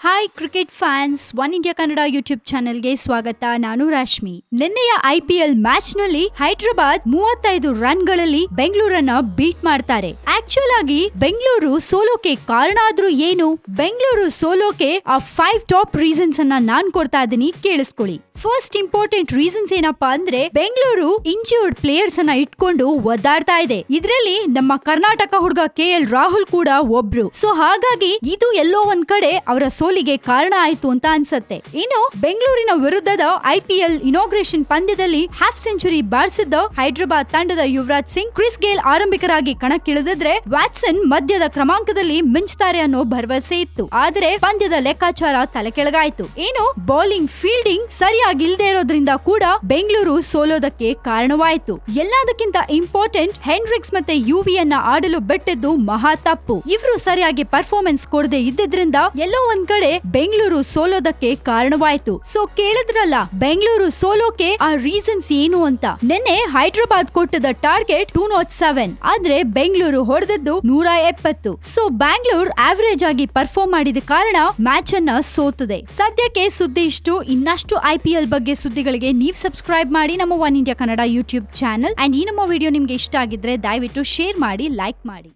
Hi cricket fans, one India Kannada YouTube ಚಾನೆಲ್ಗೆ ಸ್ವಾಗತ. ನಾನು ರಾಶ್ಮಿ. ನಿನ್ನೆಯ IPL ಮ್ಯಾಚ್ ನಲ್ಲಿ ಹೈದರಾಬಾದ್ 35 ರನ್ಗಳಲ್ಲಿ ಬೆಂಗಳೂರನ್ನ ಬೀಟ್ ಮಾಡ್ತಾರೆ. ಆಕ್ಚುಲ್ ಆಗಿ ಬೆಂಗಳೂರು ಸೋಲೋಕೆ ಕಾರಣ ಆದ್ರೂ ಏನು? ಬೆಂಗಳೂರು ಸೋಲೋಕೆ ಆ 5 ಟಾಪ್ ರೀಸನ್ಸ್ ಅನ್ನ ನಾನ್ ಕೊಡ್ತಾ ಇದೀನಿ, ಕೇಳಿಸ್ಕೊಳ್ಳಿ. ಫಸ್ಟ್ ಇಂಪಾರ್ಟೆಂಟ್ ರೀಸನ್ಸ್ ಏನಪ್ಪಾ ಅಂದ್ರೆ, ಬೆಂಗಳೂರು ಇಂಜ್ಯೂರ್ಡ್ ಪ್ಲೇಯರ್ಸ್ ಅನ್ನ ಇಟ್ಕೊಂಡು ಒದ್ದಾಡ್ತಾ ಇದೆ. ಇದರಲ್ಲಿ ನಮ್ಮ ಕರ್ನಾಟಕ ಹುಡುಗ KL ರಾಹುಲ್ ಕೂಡ ಒಬ್ರು. ಸೊ ಹಾಗಾಗಿ ಇದು ಎಲ್ಲೋ ಒಂದ್ ಕಡೆ ಅವರ ಸೋಲಿಗೆ ಕಾರಣ ಆಯ್ತು ಅಂತ ಅನ್ಸತ್ತೆ. ಇನ್ನು ಬೆಂಗಳೂರಿನ ವಿರುದ್ಧದ IPL ಇನಾಗ್ರೇಷನ್ ಪಂದ್ಯದಲ್ಲಿ ಹಾಫ್ ಸೆಂಚುರಿ ಬಾರಿಸಿದ್ದ ಹೈದರಾಬಾದ್ ತಂಡದ ಯುವರಾಜ್ ಸಿಂಗ್, ಕ್ರಿಸ್ ಗೇಲ್ ಆರಂಭಿಕರಾಗಿ ಕಣಕ್ಕಿಳಿದಿದ್ರೆ ವ್ಯಾಟ್ಸನ್ ಮಧ್ಯದ ಕ್ರಮಾಂಕದಲ್ಲಿ ಮಿಂಚ್ತಾರೆ ಅನ್ನೋ ಭರವಸೆ ಇತ್ತು. ಆದ್ರೆ ಪಂದ್ಯದ ಲೆಕ್ಕಾಚಾರ ತಲೆ ಕೆಳಗಾಯ್ತು. ಏನು ಬೌಲಿಂಗ್ ಫೀಲ್ಡಿಂಗ್ ಸರಿಯಾಗಿಲ್ದೇ ಇರೋದ್ರಿಂದ ಕೂಡ ಬೆಂಗಳೂರು ಸೋಲೋದಕ್ಕೆ ಕಾರಣವಾಯ್ತು. ಎಲ್ಲದಕ್ಕಿಂತ ಇಂಪಾರ್ಟೆಂಟ್, ಹೆಂಡ್ರಿಕ್ಸ್ ಮತ್ತೆ ಯುವಿಯನ್ನ ಆಡಲು ಬಿಟ್ಟಿದ್ದು ಮಹಾ ತಪ್ಪು. ಇವ್ರು ಸರಿಯಾಗಿ ಪರ್ಫಾರ್ಮೆನ್ಸ್ ಕೊಡದೆ ಇದ್ದಿದ್ರಿಂದ ಎಲ್ಲೋ ಒಂದ್ ಕಡೆ ಬೆಂಗಳೂರು ಸೋಲೋದಕ್ಕೆ ಕಾರಣವಾಯ್ತು. ಸೊ ಕೇಳಿದ್ರಲ್ಲ, ಬೆಂಗಳೂರು ಸೋಲೋಕೆ ಆ ರೀಸನ್ಸ್ ಏನು ಅಂತ. ನಿನ್ನೆ ಹೈದರಾಬಾದ್ ಕೊಟ್ಟದ ಟಾರ್ಗೆಟ್ 207, ಆದ್ರೆ ಬೆಂಗಳೂರು ಹೊಡೆದದ್ದು 170. ಸೊ ಬ್ಯಾಂಗ್ಳೂರ್ ಆವರೇಜ್ ಆಗಿ ಪರ್ಫಾರ್ಮ್ ಮಾಡಿದ ಕಾರಣ ಮ್ಯಾಚ್ ಅನ್ನ ಸೋತಿದೆ. ಸದ್ಯಕ್ಕೆ ಸುದ್ದಿ ಇಷ್ಟು. ಇನ್ನಷ್ಟು IPL ಬಗ್ಗೆ ಸುದ್ದಿಗಳಿಗೆ ನೀವು ಸಬ್ಸ್ಕ್ರೈಬ್ ಮಾಡಿ ನಮ್ಮ one India Kannada YouTube channel. And ಈ ನಮ್ಮ ವಿಡಿಯೋ ನಿಮ್ಗೆ ಇಷ್ಟ ಆಗಿದ್ರೆ ದಯವಿಟ್ಟು ಶೇರ್ ಮಾಡಿ, ಲೈಕ್ ಮಾಡಿ.